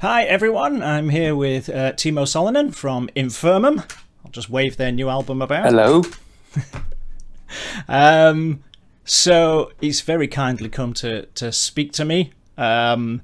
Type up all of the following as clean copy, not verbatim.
Hi everyone, I'm here with Timo Solonen from Infirmum. I'll just wave their new album about. Hello. So he's very kindly come to speak to me. You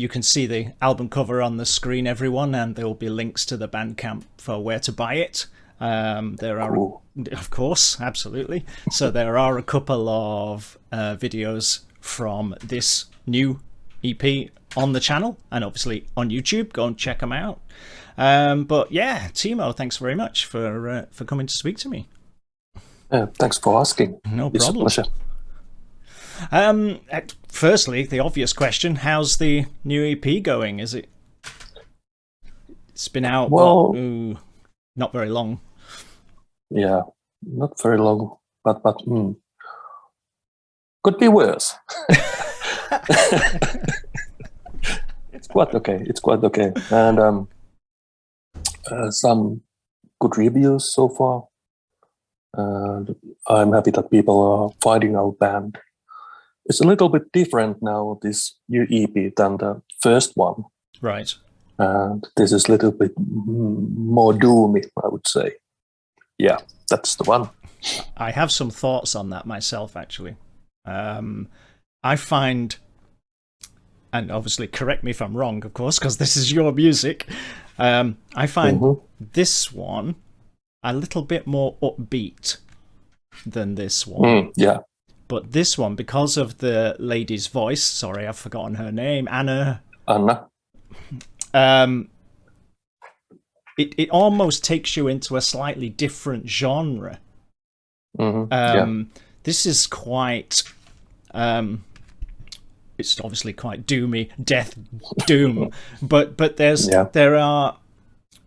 can see the album cover on the screen, everyone, and there will be links to the Bandcamp for where to buy it. There are, Cool. of course, absolutely. So there are a couple of videos from this new EP on the channel and obviously on YouTube. Go and check them out. But yeah, Timo, thanks very much for coming to speak to me. Thanks for asking. No It's a problem. pleasure. Firstly, the obvious question: how's the new EP going? It's been out? Well, not very long. yeah, not very long, but could be worse. It's quite okay. It's quite okay, and some good reviews so far. And I'm happy that people are finding our band. It's a little bit different now, this new EP, than the first one. Right. And this is a little bit more doomy, I would say. Yeah, that's the one. I have some thoughts on that myself, actually. I find, and obviously correct me if I'm wrong, of course, because this is your music. I find this one a little bit more upbeat than this one. Yeah. But this one, because of the lady's voice, sorry, I've forgotten her name, Anna. It almost takes you into a slightly different genre. This is quite, it's obviously quite doomy, death doom, but there are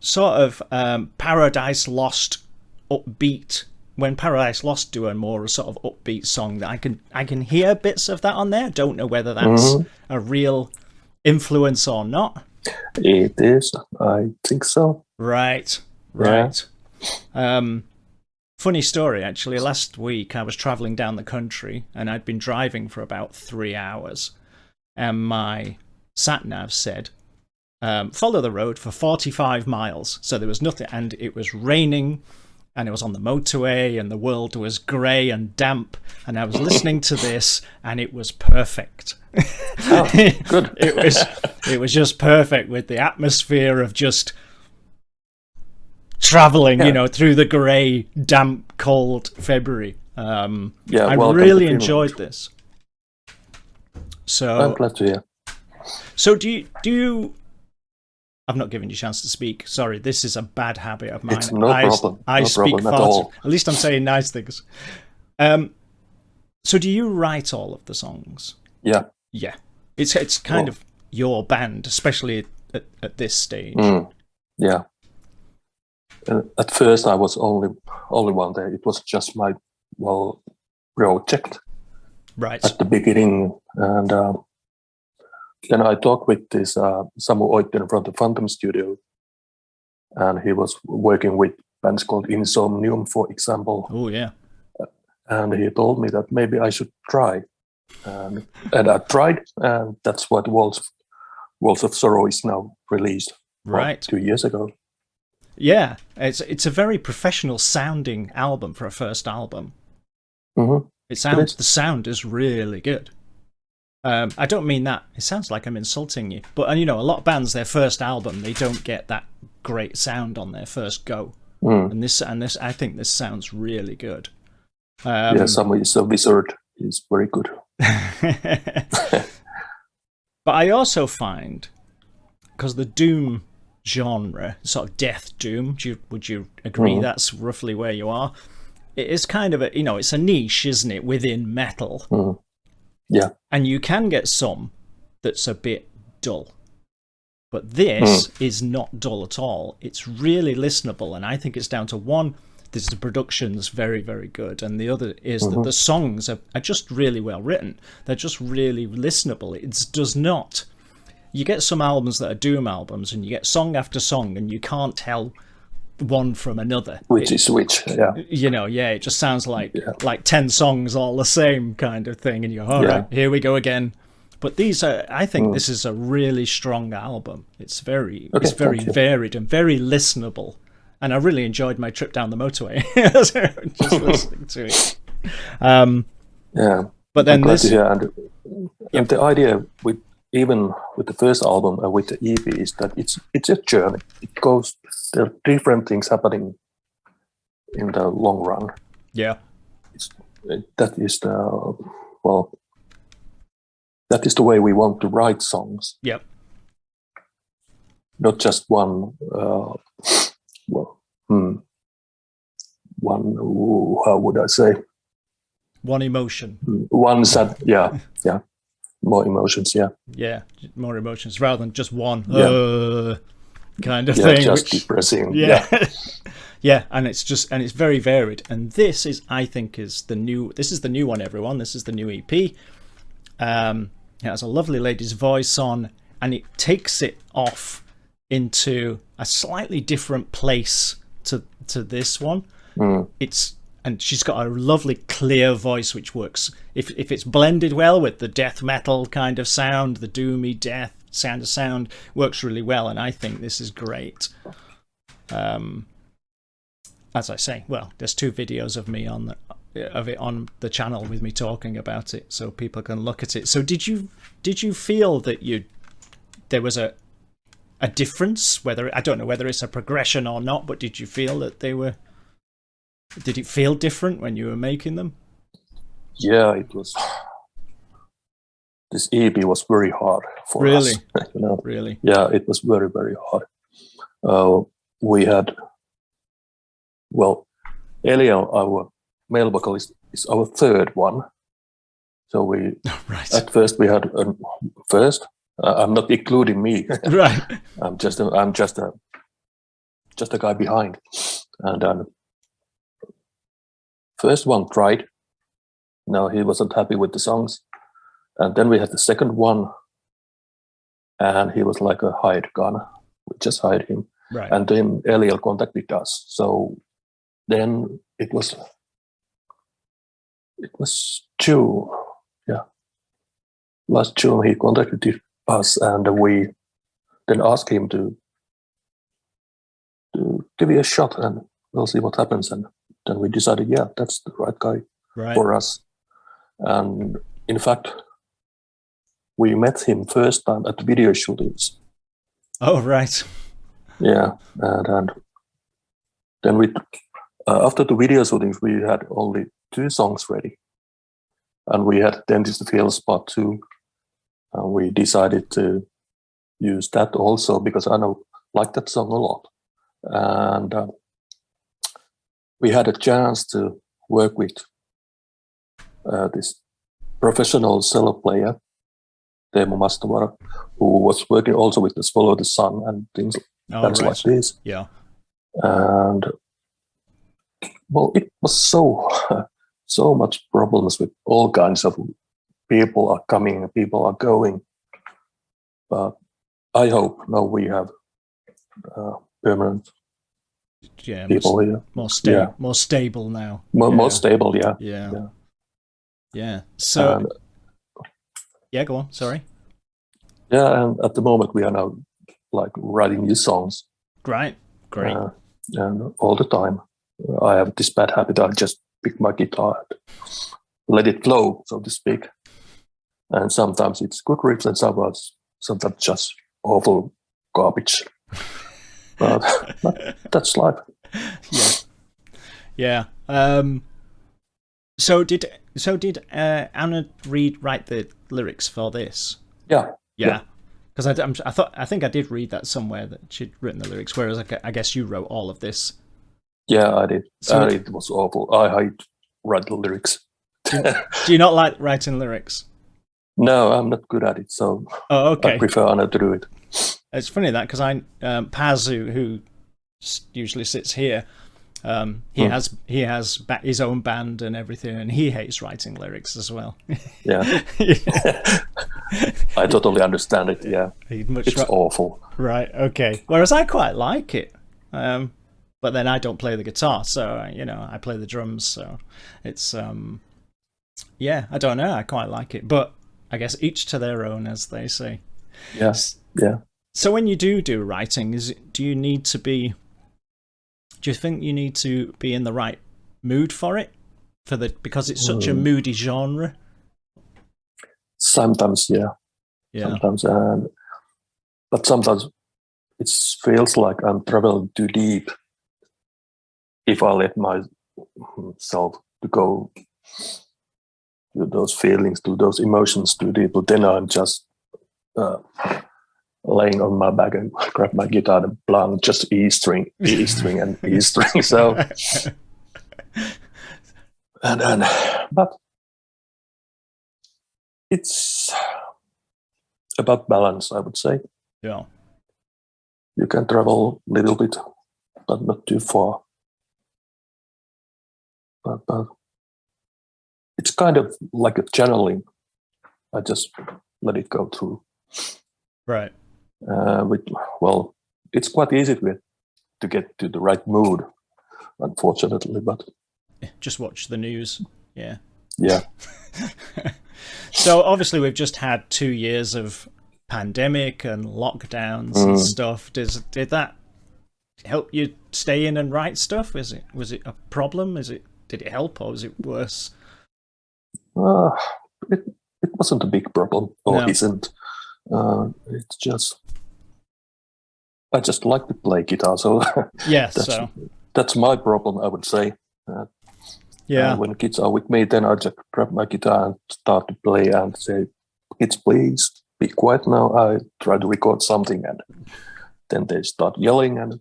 sort of Paradise Lost upbeat. When Paradise Lost do a more sort of upbeat song, that I can hear bits of that on there. Don't know whether that's a real influence or not. It is. I think so. Right. Funny story, actually. Last week I was traveling down the country and I'd been driving for about 3 hours, and my sat-nav said, follow the road for 45 miles. So there was nothing, and it was raining, and it was on the motorway, and the world was grey and damp, and I was listening to this, and it was perfect. Oh, good. It was just perfect, with the atmosphere of just traveling, through the grey, damp, cold February. I really enjoyed this. So I'm glad to hear. So do you? I've not given you a chance to speak. Sorry, this is a bad habit of mine. It's no problem. I No speak problem at far all. At least I'm saying nice things. So do you write all of the songs? Yeah. Yeah. It's kind of your band, especially at this stage. Yeah. At first, I was only one there. It was just my project. Right. At the beginning, and then I talked with this Samu Oitten from the Phantom Studio, and he was working with bands called Insomnium, for example. Oh yeah. And he told me that maybe I should try, and I tried, and that's what Walls of Sorrow is now released. Right. 2 years ago. Yeah, it's a very professional sounding album for a first album. The sound is really good. I don't mean that. It sounds like I'm insulting you. But, a lot of bands, their first album, they don't get that great sound on their first go. And this, I think this sounds really good. Somebody is a wizard. He's very good. But I also find, because the doom genre, sort of death doom, would you agree that's roughly where you are? It is kind of it's a niche, isn't it, within metal? Yeah. And you can get some that's a bit dull. But this is not dull at all. It's really listenable, and I think it's down to one, the production's very, very good, and the other is that the songs are just really well written. They're just really listenable. It does not... You get some albums that are doom albums, and you get song after song, and you can't tell one from another. Which is which, yeah. It just sounds like 10 songs all the same kind of thing, and you go, all right, here we go again. But I think this is a really strong album. It's very Okay, varied and very listenable. And I really enjoyed my trip down the motorway just listening to it. Yeah, but then I'm glad to hear. And the idea with even with the first album and with the EP is that it's a journey. It goes, there are different things happening in the long run. Yeah, that is the way we want to write songs. Yep. Not just one. How would I say? One emotion. One sad. Yeah. More emotions. Yeah. Yeah, more emotions rather than just one kind of yeah, thing. Just depressing. Yeah. Yeah, and it's very varied. And this is, I think, the new one, everyone. This is the new EP. It has a lovely lady's voice on, and it takes it off into a slightly different place to this one. And she's got a lovely clear voice which works if it's blended well with the death metal kind of sound, the doomy death sound works really well, and I think this is great. As I say, well, there's 2 videos of me on the channel with me talking about it, so people can look at it. So did you feel that there was a difference? Whether, I don't know whether it's a progression or not, but did you feel that did it feel different when you were making them? Yeah, it was. This EP was very hard for us. Really? Yeah, it was very, very hard. We had, Eliel, our male vocalist, is our third one. So right. At first we had I'm not including me. Right. I'm just a guy behind, and first one tried. No, he wasn't happy with the songs, and then we had the second one, and he was like a hired gun. We just hired him, right. And then Eliel contacted us. So then it was June. Yeah, last June he contacted us, and we then asked him to give it a shot, and we'll see what happens. And then we decided, yeah, that's the right guy for us. And in fact, we met him first time at the video shootings. Oh, right. Yeah, and then we after the video shootings we had only 2 songs ready, and we had Dentist Feels Part 2. We decided to use that also because I like that song a lot, and we had a chance to work with this professional cello player, Timo Solonen, who was working also with the Follow the Sun and things like this. Yeah. And it was so much problems with all kinds of people are coming, people are going. But I hope now we have permanent people here. More stable now. More stable, yeah. Yeah. So, go on. Sorry. Yeah, and at the moment we are now like writing new songs. Great. And all the time, I have this bad habit. I just pick my guitar, and let it flow, so to speak. And sometimes it's good riffs, and sometimes just awful garbage. But that's life. Yeah. So did Anna Reid write the lyrics for this? Yeah. Because I think I did read that somewhere that she'd written the lyrics, whereas I guess you wrote all of this. Yeah, I did. It was awful. I write the lyrics. Do you not like writing lyrics? No, I'm not good at it, so okay. I prefer Anna to do it. It's funny that because Paz, who usually sits here, he has his own band and everything, and he hates writing lyrics as well. Yeah. I totally understand it. Yeah, it's awful. Right. Okay. Whereas I quite like it, but then I don't play the guitar, so I play the drums. So it's I don't know. I quite like it, but I guess each to their own, as they say. Yes. Yeah. So when you do writing, do you think you need to be in the right mood for it? Because it's such a moody genre? Sometimes, yeah. Sometimes, but sometimes it feels like I'm traveling too deep if I let myself to go to those feelings, to those emotions too deep. But then I'm just laying on my back and grab my guitar and play just E string, and E string. So, but it's about balance, I would say. Yeah. You can travel a little bit, but not too far. But it's kind of like a channeling. I just let it go through. Right. It's quite easy to get to the right mood, unfortunately. But just watch the news. Yeah. Yeah. So obviously we've just had 2 years of pandemic and lockdowns and stuff. Did that help you stay in and write stuff? Was it a problem? Did it help, or was it worse? It wasn't a big problem, or No. isn't. It's just I just like to play guitar, so Yeah. that's my problem, I would say. When kids are with me, then I just grab my guitar and start to play and say, "Kids, please be quiet now. I try to record something," and then they start yelling, and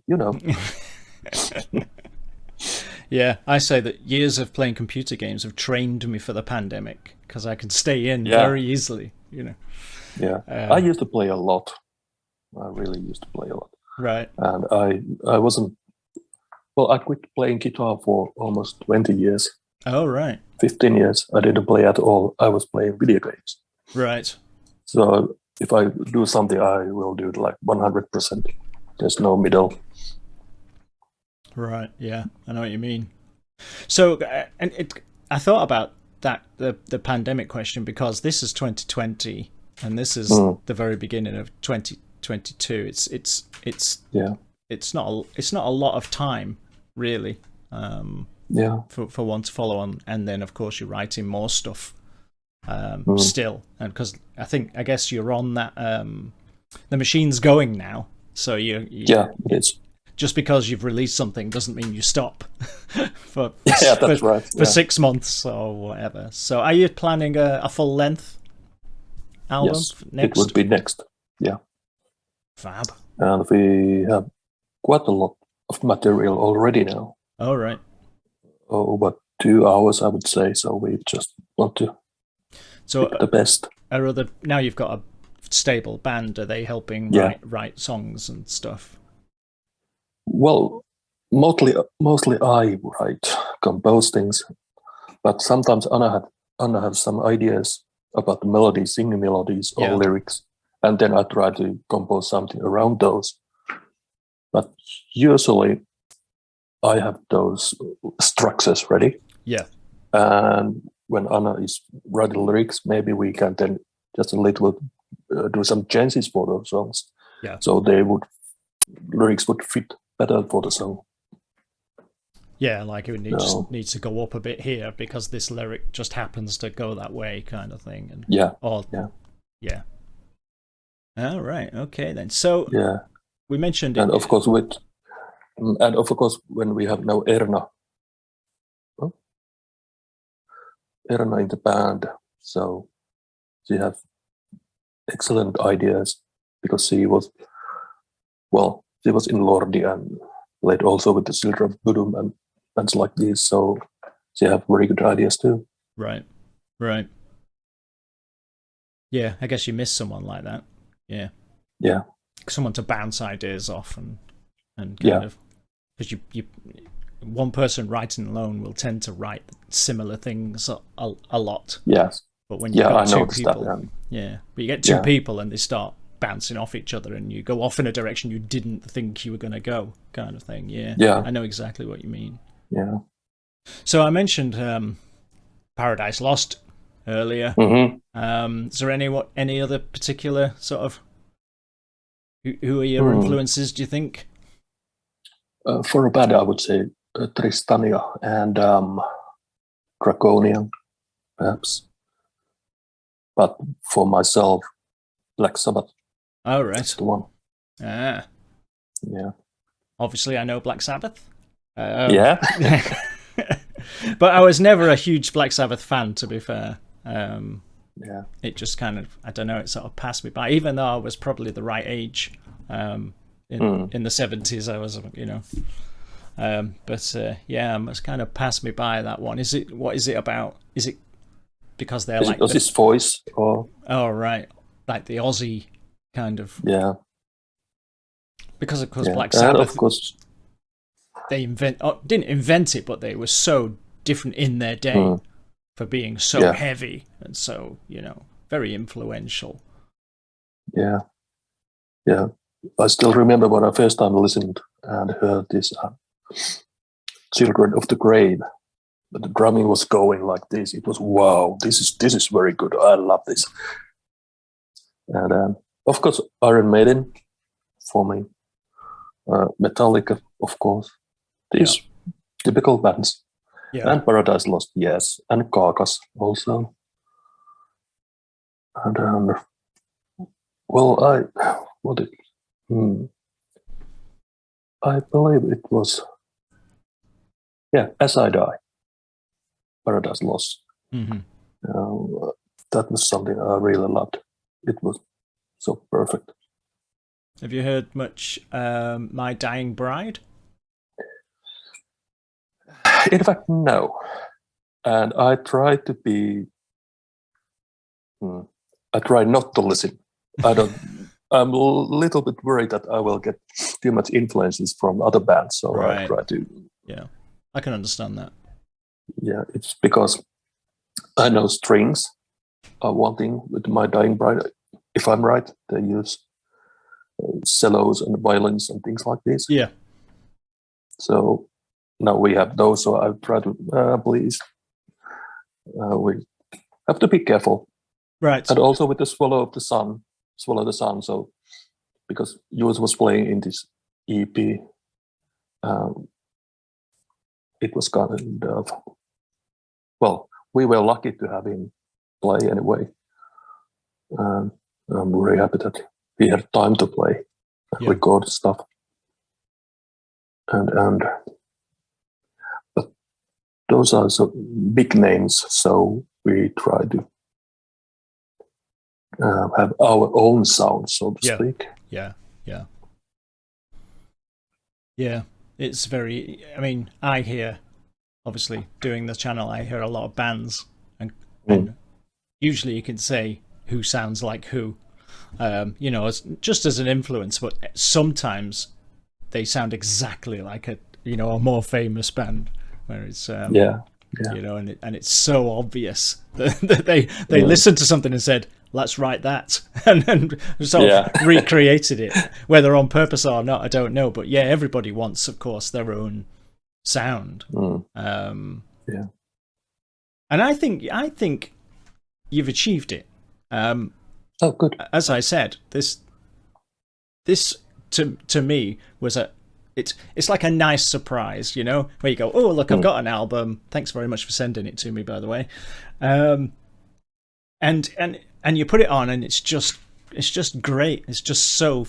Yeah, I say that years of playing computer games have trained me for the pandemic, because I can stay in very easily. Yeah, I used to play a lot. I really used to play a lot. Right. And I wasn't. Well, I quit playing guitar for almost 20 years. Oh, right. 15 years. I didn't play at all. I was playing video games. Right. So if I do something, I will do it like 100%. There's no middle. Right. Yeah, I know what you mean. So, I thought about that the pandemic question, because this is 2020 and this is the very beginning of 2022. It's not a lot of time, really. For one to follow on, and then of course you're writing more stuff still, and because I guess you're on that the machine's going now, so it is. Just because you've released something doesn't mean you stop for 6 months or whatever. So are you planning a full length album? Yes, next? It would be next. Yeah. Fab. And we have quite a lot of material already now. Oh, right. About 2 hours, I would say. So we just want to pick the best. Now you've got a stable band. Are they helping write songs and stuff? Well, mostly I compose things, but sometimes Anna has some ideas about the melodies, singing melodies or lyrics, and then I try to compose something around those. But usually I have those structures ready. Yeah. And when Anna is writing lyrics, maybe we can then just a little do some changes for those songs. Yeah. So lyrics would fit better for the song. Yeah, like it just needs to go up a bit here because this lyric just happens to go that way, kind of thing. And yeah. All right. Okay then. So we mentioned it, and of course when we have now Erna in the band, so she has excellent ideas because she was in Lordi and played also with the Children of Bodom and bands like this, so they have very good ideas too. Right. Yeah, I guess you miss someone like that. Yeah. Someone to bounce ideas off and kind of, because you one person writing alone will tend to write similar things a lot. Yes. But when you got two people, but you get two people and they start bouncing off each other and you go off in a direction you didn't think you were going to go, kind of thing. Yeah, I know exactly what you mean. Yeah. So I mentioned Paradise Lost earlier. Mm-hmm. Is there any other particular sort of who are your influences? Do you think? For a band, I would say Tristania and Draconian, perhaps. But for myself, Black Sabbath. Oh, right. That's the one. Ah. Yeah. Obviously, I know Black Sabbath. Yeah. But I was never a huge Black Sabbath fan, to be fair. Yeah. It just kind of, I don't know, it sort of passed me by, even though I was probably the right age. In the 70s, I was, you know. But yeah, it's kind of passed me by, that one. What is it about? Is it because they're like... his voice? Or... Oh, right. Like the Aussie kind of... Yeah. Because, of course, Black Sabbath... Of course... They didn't invent it, but they were so different in their day for being so heavy and so, you know, very influential. Yeah. Yeah. I still remember when I first time listened and heard this Children of the Grave. But the drumming was going like this. It was, wow, this is very good. I love this. And of course, Iron Maiden for me. Metallica, of course. These typical bands. Yeah. And Paradise Lost, yes. And Carcass also. And well, I believe it was, As I Die. Paradise Lost. Mm-hmm. That was something I really loved. It was so perfect. Have you heard much My Dying Bride? In fact, no. And I try to be... I try not to listen. I'm a little bit worried that I will get too much influences from other bands, so I try to... Yeah, I can understand that. Yeah, it's because I know strings are one thing with My Dying Bride. If I'm right, they use cellos and violins and things like this. Yeah. So now we have those, so I try to, please, we have to be careful. Right. And also with the Swallow the Sun, so because Jules was playing in this EP, it was kind of, well, we were lucky to have him play anyway. I'm very happy that he had time to play, record stuff. And but those are so big names, so we try to have our own sound, so to speak. Yeah, it's very, I mean, I hear, obviously, doing the channel, I hear a lot of bands, and usually you can say who sounds like who, you know, just as an influence, but sometimes they sound exactly like a more famous band, where it's, you know, and it's so obvious that they listened to something and said, let's write that, and sort of recreated it, whether on purpose or not, I don't know. But yeah, everybody wants, of course, their own sound. And I think you've achieved it. Oh, good. As I said, this to me was it's like a nice surprise, you know, where you go, oh look, I've got an album. Thanks very much for sending it to me, by the way. And you put it on, and it's just great. It's just so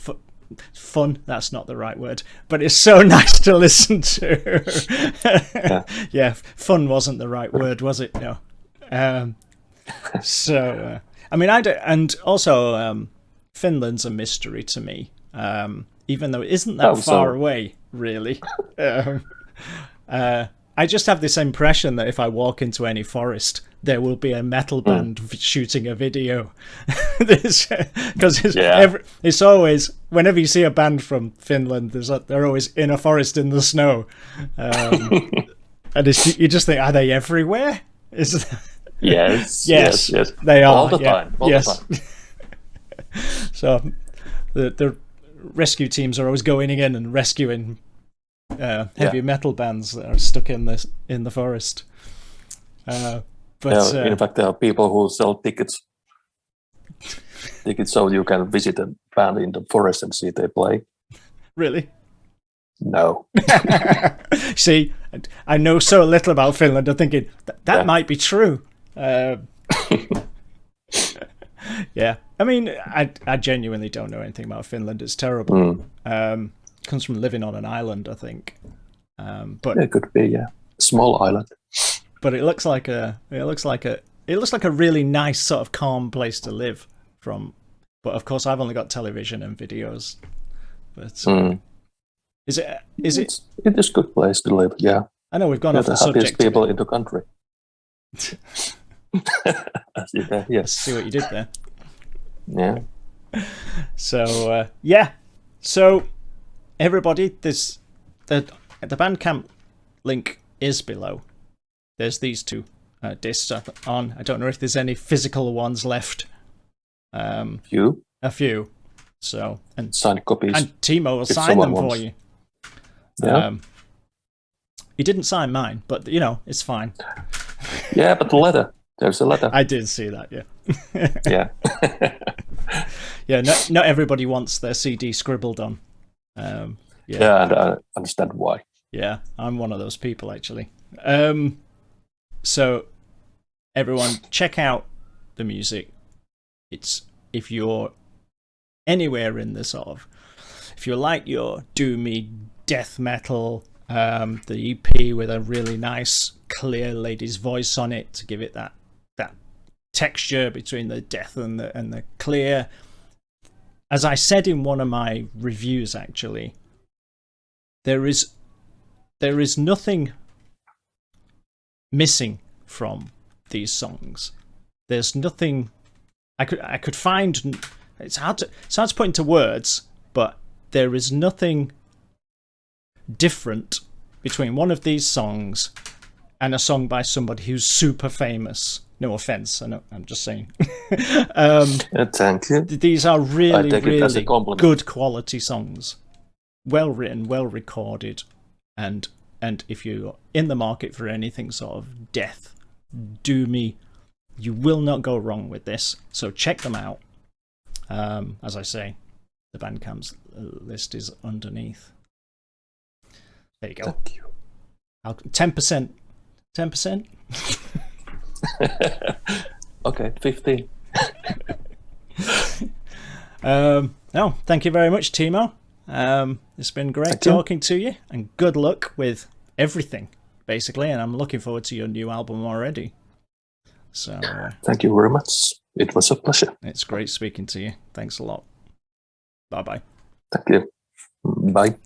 fun. That's not the right word, but it's so nice to listen to. Yeah, fun wasn't the right word, was it? No. So I mean, and also Finland's a mystery to me, even though it isn't that far away, really. I just have this impression that if I walk into any forest, there will be a metal band shooting a video. Because it's always, whenever you see a band from Finland, they're always in a forest in the snow. And you just think, are they everywhere? Yes, they are. All the time. So the rescue teams are always going in and rescuing heavy metal bands that are stuck in the forest. But But in fact, there are people who sell tickets so you can visit a band in the forest and see they play. Really? No. See, I know so little about Finland. I'm thinking that might be true. Yeah, I mean, I genuinely don't know anything about Finland. It's terrible. Comes from living on an island, I think. But it could be, small island. But it looks like a really nice sort of calm place to live from. But of course, I've only got television and videos. But is it? It is a good place to live. Yeah. I know we've gone off the subject. People in the country. Yes. See what you did there. Yeah. So So everybody, the Bandcamp link is below. There's these two discs on. I don't know if there's any physical ones left. A few. So and signed copies. And Timo will sign them for you. Yeah. He didn't sign mine, but it's fine. Yeah, but the letter. There's a letter. I did see that. Yeah. Yeah. Yeah. Not everybody wants their CD scribbled on. Yeah, and I understand why. Yeah, I'm one of those people actually. So everyone, check out the music. It's if you're anywhere in the if you like your doomy death metal, the EP with a really nice clear lady's voice on it to give it that texture between the death and the clear. As I said in one of my reviews, actually, there is nothing missing from these songs. There's nothing I could find. It's hard to put into words, but there is nothing different between one of these songs and a song by somebody who's super famous. No offense, I know, I'm just saying. Thank you. These are really good quality songs, well written, well recorded, and if you're in the market for anything sort of death, doomy, you will not go wrong with this. So check them out. As I say, the Bandcamp's list is underneath. There you go. Thank you. 10%. 10%? Okay, 15. No, thank you very much, Timo. It's been great talking to you, and good luck with everything, basically. And I'm looking forward to your new album already. So thank you very much. It was a pleasure. It's great speaking to you. Thanks a lot. Bye-bye. Thank you. Bye.